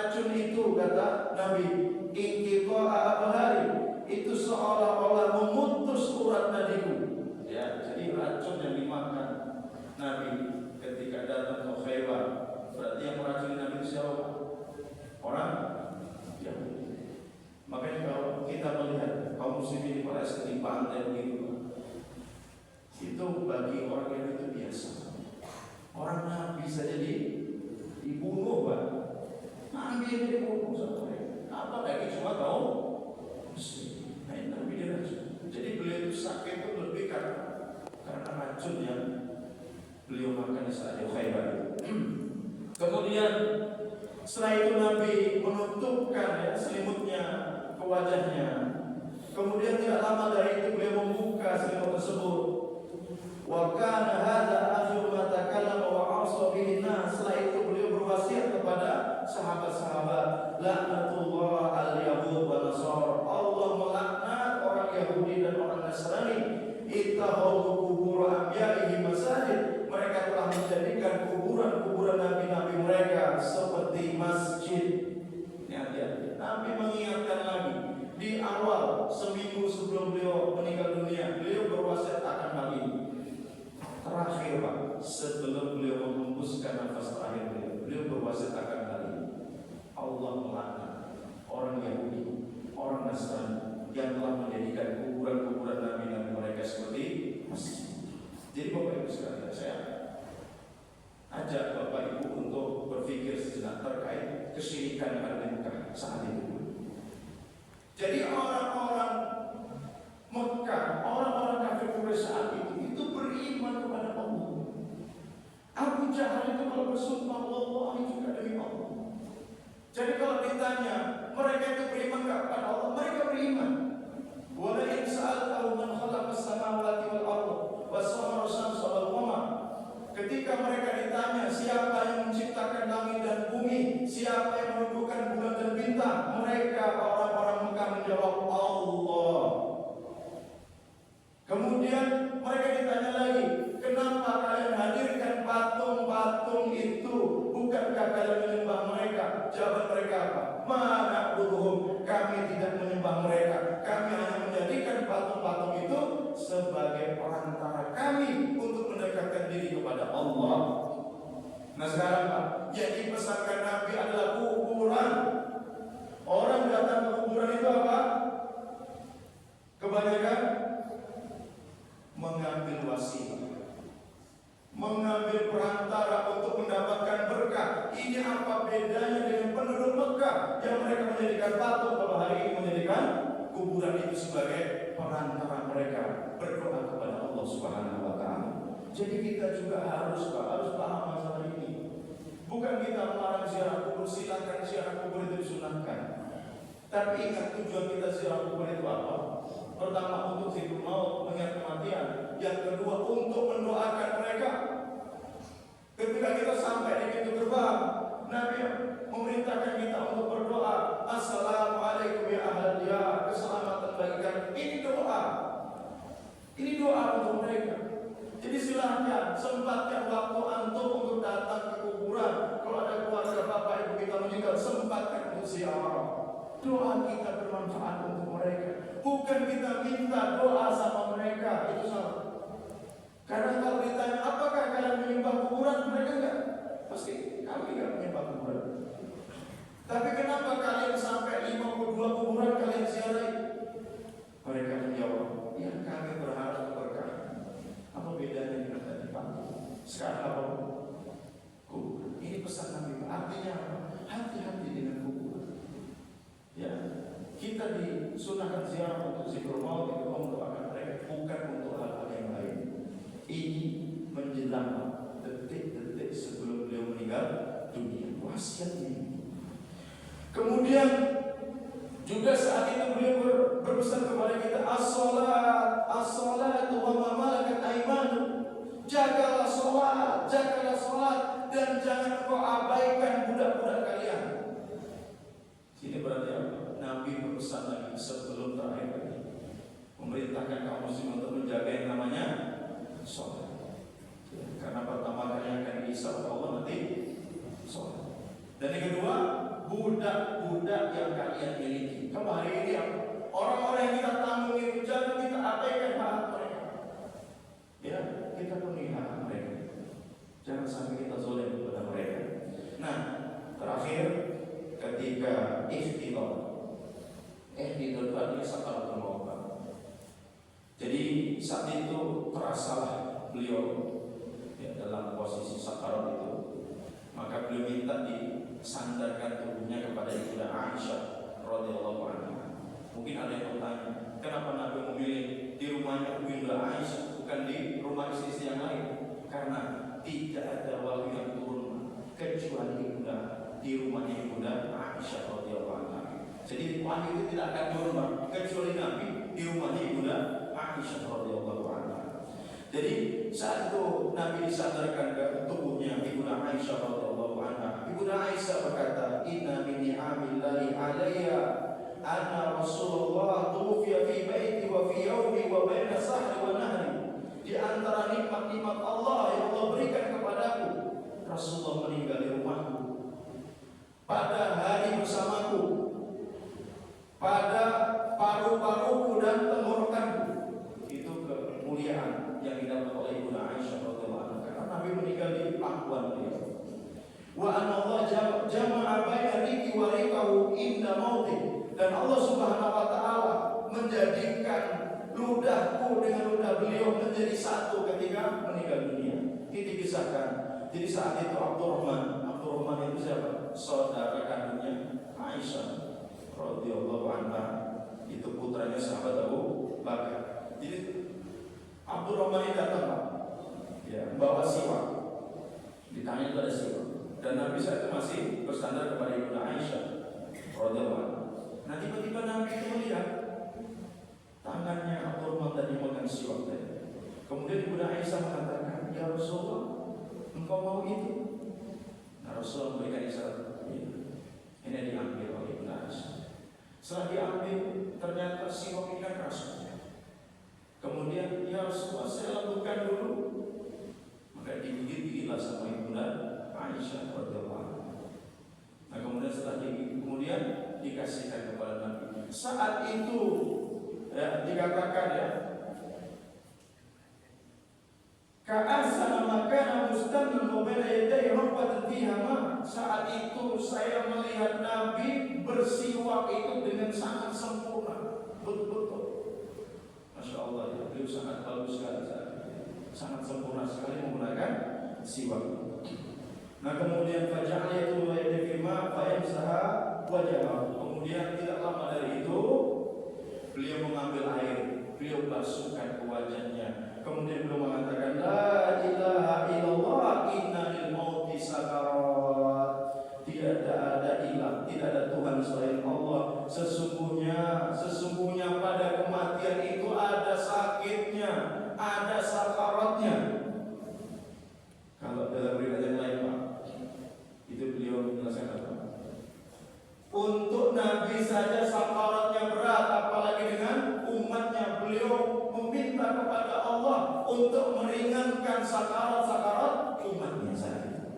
racun itu, kata Nabi, inqita'a abhari, itu seolah-olah memutus urat nadiku. Ya, jadi racun yang dimakan Nabi ketika datang ke Khaybar. Berarti yang meracuni Nabi itu siapa? Orang Yahudi. Makanya kalau kita melihat kaum muslimin di Palestina di pantai begitu, itu bagi orang yang itu biasa. Orang Nabi saja dibunuh, Pak. Nabi yang dibunuh sama mereka. Apalagi cuma kaum muslim. Nah, Nabi diracun. Jadi beliau itu sakit itu lebih karena racun yang beliau makan di saat Khaybar. Kemudian setelah itu Nabi menutupkan selimutnya ke wajahnya. Kemudian tidak lama dari itu beliau membuka selimut tersebut. Wa kana hadza akhiru ma takallama wa awsa bihi nas. Setelah itu beliau berwasiat kepada sahabat-sahabat, laknatullah al-yahud wa nasara. Allah melaknat orang Yahudi dan orang Nasrani. Ittakhadhu qubur anbiya'ihim masajid. Mereka telah menjadikan kuburan-kuburan nabi-nabi mereka seperti masjid. Hati-hati. Nabi mengingatkan lagi di awal seminggu sebelum beliau meninggal dunia, beliau berwasiat akan hal ini. Terakhir, Pak, sebelum beliau menghembuskan nafas terakhir beliau berwasiat akan hal ini. Allah melaknat orang Yahudi, orang Nasrani yang telah menjadikan kuburan-kuburan nabi-nabi mereka seperti masjid. Jadi Bapak Ibu sekalian, saya ajak Bapak Ibu untuk berpikir sejenak terkait kesyirikan yang ada di Mekah saat itu. Jadi orang-orang Mekah, orang-orang kafir Quraisy saat itu beriman kepada Allah. Abu Jahal itu kalau bersumpah Allah juga demi Allah. Jadi kalau ditanya mereka itu beriman kepada Allah, mereka beriman. Wala in sa'altahu man khalaqas samawati wal ardh was-samara syamsa wal qamar. Ketika mereka ditanya siapa yang menciptakan langit dan bumi, siapa yang menundukkan bulan dan bintang, mereka orang-orang Mekah menjawab Allah. Kemudian mereka ditanya lagi, kenapa kalian hadirkan patung-patung itu? Bukankah kalian menyembah mereka? Jawaban mereka apa? Mana buruhum, kami tidak menyembah mereka. Kami hanya menjadikan patung-patung itu sebagai perantara kami untuk mendekatkan diri kepada Allah. Nah sekarang Pak, yang dipesankan Nabi adalah kuburan. Orang datang ke kuburan itu apa? Kebanyakan mengambil wasilah, mengambil perantara untuk mendapatkan berkah. Ini apa bedanya dengan penduduk Mekah yang mereka menjadikan patung, kalau hari ini menjadikan kuburan itu sebagai perantara mereka berdoa kepada Allah Subhanahu wa taala. Jadi kita juga harus paham masalah ini. Bukan kita melarang ziarah kubur, silakan ziarah kubur itu disunahkan. Tapi ingat tujuan kita ziarah kubur itu apa? Pertama untuk zikrul maut, mengingat kematian. Yang kedua untuk mendoakan mereka. Ketika kita sampai di pintu gerbang, Nabi memerintahkan kita untuk berdoa, Assalamualaikum ya ahlan diyar, keselamatan bagi kalian. Ini doa. Ini doa untuk mereka. Jadi silahkan sempatkan waktu antum untuk datang ke kuburan. Kalau ada keluarga bapak ibu kita meninggal, sempatkan untuk ziarah. Doa kita bermanfaat untuk mereka. Bukan kita minta doa sama mereka, itu salah. Karena kalau ditanya apakah kalian menyembah kuburan, mereka enggak. Pasti kami enggak menyembah kuburan. Tapi kenapa kalian sampai 52 kuburan kalian ziarahi? Mereka menjawab, ya kami berharap berkah. Apa bedanya dengan tadi Pak? Sekarang apa? Kubur. Ini pesan Nabi. Artinya apa? Hati-hati dengan kuburan. Ya, kita disunahkan ziarah untuk zikrul maut, itu mendoakan mereka, bukan untuk hal-hal yang lain. Ini menjelang detik-detik sebelum beliau meninggal dunia. Wasiat ini. Kemudian juga saat itu beliau berpesan kepada kita, as-salatu wa ma malakat aymanu. Jagalah salat, dan jangan kau abaikan budak-budak kalian. Ini berarti apa? Nabi berpesan lagi sebelum terakhir lagi, memerintahkan kaum muslim untuk menjaga yang namanya sholat. Karena pertama kali akan dihisab Allah nanti sholat. Dan yang kedua, budak-budak yang kalian miliki. Kalau hari ini orang-orang yang kita tanggung itu jangan kita abaikan hak mereka. Ya, kita penuhi hak mereka. Jangan sampai kita zalim kepada mereka. Nah, terakhir ketika ikhtilaf tadi sakaratul maut. Jadi saat itu terasalah beliau ya, dalam posisi sakarat itu, maka beliau minta disandarkan tubuhnya kepada Ibunda Aisyah radhiyallahu anha. Mungkin ada yang bertanya, kenapa Nabi memilih di rumahnya Ibunda Aisyah bukan di rumah istri yang lain? Karena tidak ada wahyu yang turun kecuali Ibunda di rumahnya Ibunda Aisyah radhiyallahu anha. Jadi wahyu itu tidak akan turun kecuali Nabi di rumahnya Ibunda Aisyah radhiyallahu anha. Jadi saat itu Nabi disandarkan ke tubuhnya Ibunda Aisyah radhiyallahu anha. Ibunda Aisyah berkata, "Inna min ni'amillahi 'alayya anna Rasulullah tuwfiya fi baiti wa fi yaumi wa baina sahri wa nahri." Di antara nikmat-nikmat Allah yang Allah berikan kepadaku, Rasulullah meninggal di rumahku pada hari bersamaku, pada paru-paruku dan tenggorokanku. Itu kemuliaan yang didapat oleh Ibunda Aisyah radhiyallahu anha karena Nabi meninggal di pangkuan beliau. Wa anna Allah jama'a baina riki wa rikahu inda mauti, dan Allah Subhanahu wa taala menjadikan ludahku dengan ludah beliau menjadi satu ketika meninggal dunia. Ini dikisahkan. Jadi saat itu Abdurrahman itu siapa? Saudara kandungnya Aisyah radhiyallahu anha, itu putranya sahabat Abu Bakar. Jadi Abdurrahman ini datang, ya, membawa siwak. Di tangannya itu ada siwak. Dan Nabi saat itu masih bersandar kepada Ibunda Aisyah radhiyallahu anha. Nah, tiba-tiba Nabi itu melihat tangannya Abdurrahman tadi memegang siwak tadi. Kemudian Ibunda Aisyah mengatakan, "Ya Rasulullah, engkau mau itu?" Nah, Rasulullah memberikan isyarat. Ini diambil oleh Ibunda Aisyah. Setelah diambil, ternyata siwak ini kan keras. Kemudian, "Ya Rasulullah, saya lakukan dulu." Maka digigit-gigitlah sama Ibunda Aisyah radhiyallahu anha. Nah, kemudian setelah digigit, kemudian dikasihkan kepada Nabi. Saat itu ya, dikatakan ya, ka'asana makana mustamil mubala yadai rabbatan fiha ma. Saat itu saya melihat Nabi bersiwak itu dengan sangat sempurna, betul-betul. Masya Allah ya, beliau sangat bagus sekali, sangat sempurna sekali menggunakan siwak. Nah, kemudian faja'aliyatu wa yadifima fayamsaha wajah. Kemudian tidak lama dari itu beliau mengambil air, beliau basuhkan ke wajahnya. Kemudian beliau mengatakan, "La ilaha illallah, inna lil mauti sakarat." Tidak ada ilah, tidak ada Tuhan selain Allah. Sesungguhnya pada kematian itu ada sakitnya, ada sakaratnya. Kalau dalam riwayat yang lain, Pak, itu beliau menjelaskan apa? Untuk Nabi saja sakaratnya berat, apalagi dengan umatnya. Beliau meminta kepada Allah untuk meringankan sakarat-sakarat umatnya saja.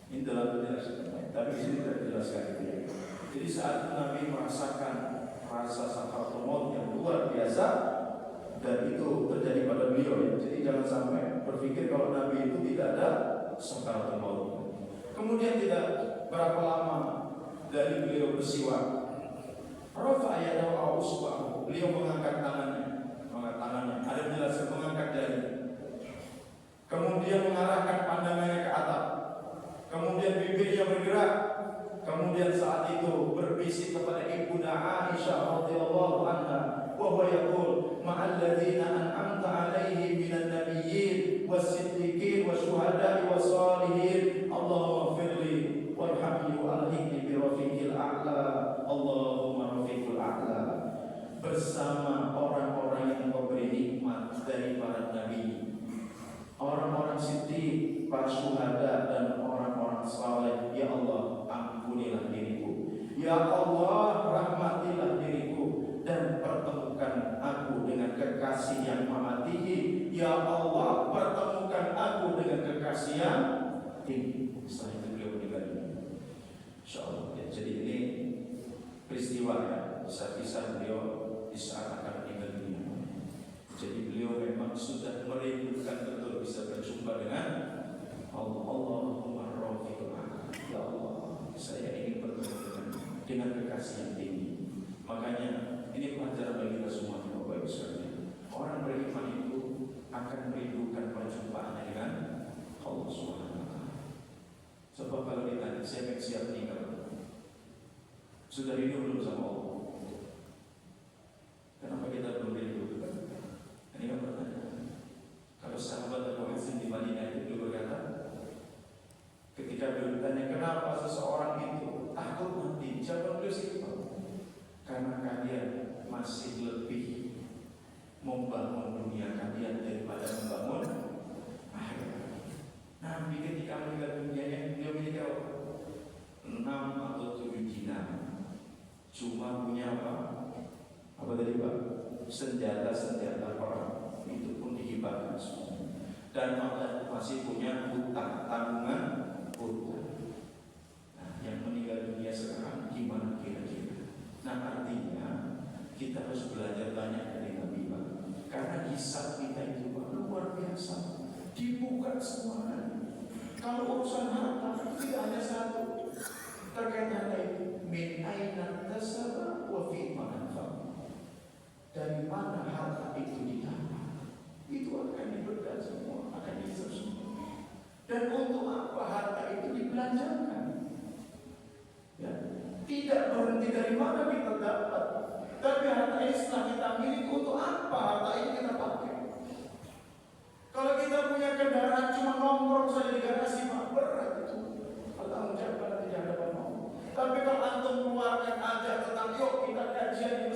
Ini dalam penjelasan, tapi di sini tidak dijelaskan itu ya. Jadi saat Nabi merasakan rasa sakaratul maut yang luar biasa, dan itu terjadi pada beliau ya. Jadi jangan sampai berpikir kalau Nabi itu tidak ada sakaratul maut. Kemudian tidak berapa lama dari beliau bersiwak, rafa'a yadahu aw usbahu, beliau mengangkat tangannya. Ada penjelasan mengangkat jari. Kemudian mengarahkan pandangannya ke atap. Kemudian bibirnya bergerak. Kemudian saat itu berbisik kepada Ibunda Aisyah radhiyallahu anha, wa huwa yaqul ma'al ladzina an'amta 'alaihim minan nabiyyin was-siddiqin wasyuhada'i was-shalihin, Allahumma firli warhamni wa alhiqni bi rafiqil a'la, Allahumma rafiqul a'la. Bersama orang-orang yang memberi nikmat dari para nabi, orang-orang siddiq, para syuhada, dan orang-orang saleh. Ya Allah, ampunilah diriku. Ya Allah, rahmatilah diriku dan pertemukan aku dengan kekasih yang maha tinggi. Ya Allah, pertemukan aku dengan kekasih yang tinggi. Setelah itu beliau meninggal dunia. Insyaallah. Ya, jadi ini peristiwa ya, kisah-kisah beliau di saat akan meninggal dunia. Jadi beliau memang sudah merindukan betul bisa berjumpa dengan Allah. Allahumma rafiqul a'la. Ya Allah, saya ingin bertemu dengan kekasih yang tinggi. Makanya ini pelajaran bagi kita semua, Bapak Ibu sekalian. Orang beriman itu akan merindukan perjumpaannya dengan Allah Subhanahu wa taala. Sebab kalau ditanya siapa yang siap meninggal, sudah rindu belum sama Allah? Kenapa kita belum rindu? Ini kan pertanyaan. Kalau sahabat Abu Hazim di Madinah itu beliau berkata, ketika beliau ditanya kenapa seseorang itu takut mati, jawab beliau simpel, karena kalian masih lebih membangun dunia kalian daripada membangun akhirat. Nabi ketika meninggal dunia beliau memiliki 6 atau 7 dinar, cuma punya apa tadi Pak? Senjata perang, itu pun dihibahkan semua. Dan masih punya hutang, tanggungan hutang. Nah, yang meninggal dunia sekarang gimana kira-kira? Nah, artinya kita harus belajar banyak dari Nabi Pak. Karena hisab kita itu Pak luar biasa, dibuka semuanya. Kalau urusan harta tidak hanya satu, terkait harta itu min aina tasaba wa fi ma anfaq. Dari mana harta itu didapat, itu akan diberkati semua, akan dihisab semua. Dan untuk apa harta itu dibelanjakan? Ya, tidak berhenti dari mana kita dapat, tapi harta ini setelah kita miliki, untuk apa harta ini kita pakai? Kalau kita punya kendaraan cuma nongkrong saja di garasi, berat itu. Bertanggung jawab di hadapan Allah. Tapi kalau antum keluarkan aja tentang yuk kita kajian